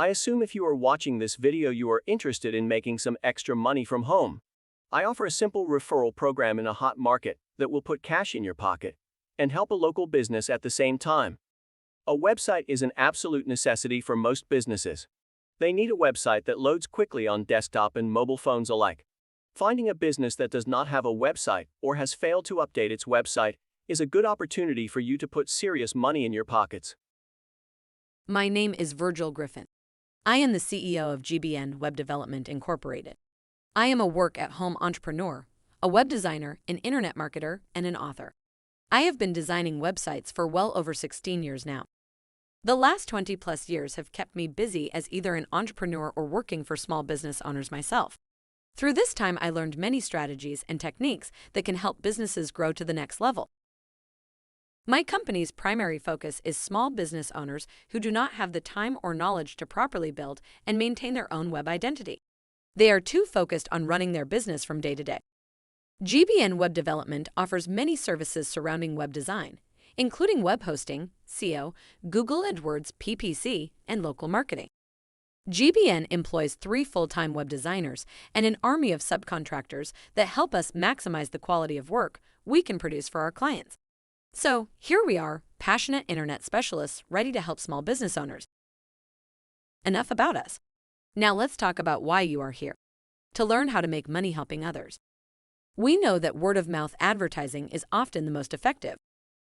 I assume if you are watching this video you are interested in making some extra money from home. I offer a simple referral program in a hot market that will put cash in your pocket and help a local business at the same time. A website is an absolute necessity for most businesses. They need a website that loads quickly on desktop and mobile phones alike. Finding a business that does not have a website or has failed to update its website is a good opportunity for you to put serious money in your pockets. My name is Virgil Griffin. I am the CEO of GBN Web Development Incorporated. I am a work-at-home entrepreneur, a web designer, an internet marketer, and an author. I have been designing websites for well over 16 years now. The last 20+ years have kept me busy as either an entrepreneur or working for small business owners myself. Through this time, I learned many strategies and techniques that can help businesses grow to the next level. My company's primary focus is small business owners who do not have the time or knowledge to properly build and maintain their own web identity. They are too focused on running their business from day to day. GBN Web Development offers many services surrounding web design, including web hosting, SEO, Google AdWords PPC, and local marketing. GBN employs 3 full-time web designers and an army of subcontractors that help us maximize the quality of work we can produce for our clients. So, here we are, passionate internet specialists ready to help small business owners. Enough about us. Now let's talk about why you are here. To learn how to make money helping others. We know that word-of-mouth advertising is often the most effective.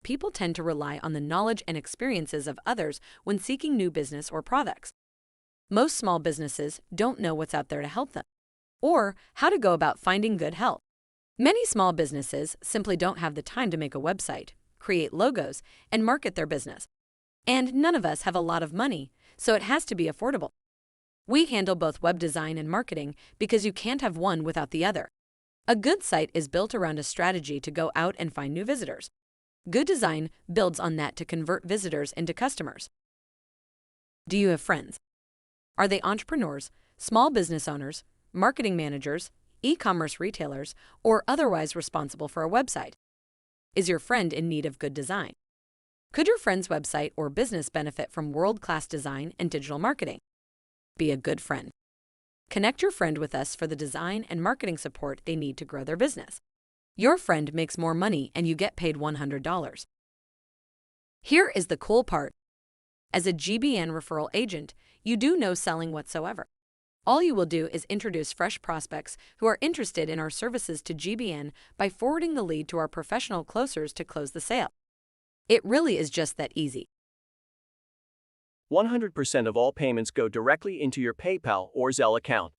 People tend to rely on the knowledge and experiences of others when seeking new business or products. Most small businesses don't know what's out there to help them, or how to go about finding good help. Many small businesses simply don't have the time to make a website, create logos, and market their business. And none of us have a lot of money, so it has to be affordable. We handle both web design and marketing because you can't have one without the other. A good site is built around a strategy to go out and find new visitors. Good design builds on that to convert visitors into customers. Do you have friends? Are they entrepreneurs, small business owners, marketing managers, e-commerce retailers, or otherwise responsible for a website? Is your friend in need of good design? Could your friend's website or business benefit from world-class design and digital marketing? Be a good friend. Connect your friend with us for the design and marketing support they need to grow their business. Your friend makes more money and you get paid $100. Here is the cool part. As a GBN referral agent, you do no selling whatsoever. All you will do is introduce fresh prospects who are interested in our services to GBN by forwarding the lead to our professional closers to close the sale. It really is just that easy. 100% of all payments go directly into your PayPal or Zelle account.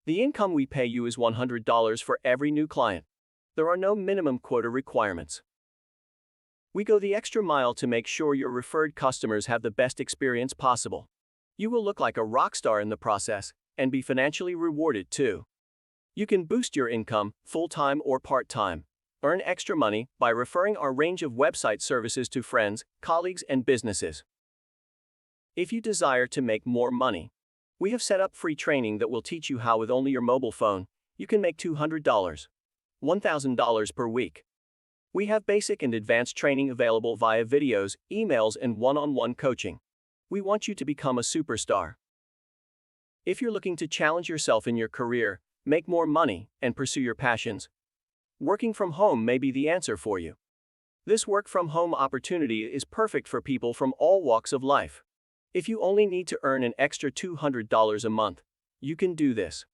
The income we pay you is $100 for every new client. There are no minimum quota requirements. We go the extra mile to make sure your referred customers have the best experience possible. You will look like a rock star in the process and be financially rewarded too. You can boost your income, full-time or part-time. Earn extra money by referring our range of website services to friends, colleagues, and businesses. If you desire to make more money, we have set up free training that will teach you how with only your mobile phone, you can make $200, $1,000 per week. We have basic and advanced training available via videos, emails, and one-on-one coaching. We want you to become a superstar. If you're looking to challenge yourself in your career, make more money, and pursue your passions, working from home may be the answer for you. This work-from-home opportunity is perfect for people from all walks of life. If you only need to earn an extra $200 a month, you can do this.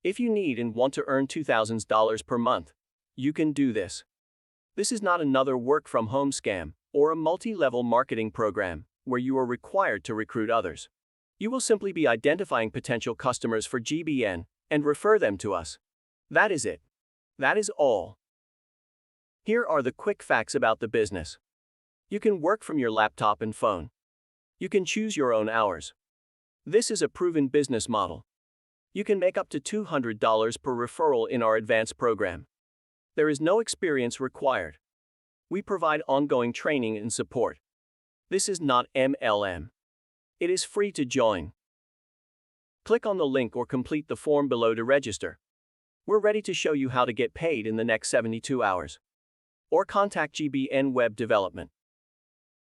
If you need and want to earn $2,000 per month, you can do this. This is not another work-from-home scam or a multi-level marketing program where you are required to recruit others. You will simply be identifying potential customers for GBN and refer them to us. That is it. That is all. Here are the quick facts about the business. You can work from your laptop and phone. You can choose your own hours. This is a proven business model. You can make up to $200 per referral in our advanced program. There is no experience required. We provide ongoing training and support. This is not MLM. It is free to join. Click on the link or complete the form below to register. We're ready to show you how to get paid in the next 72 hours. Or contact GBN Web Development.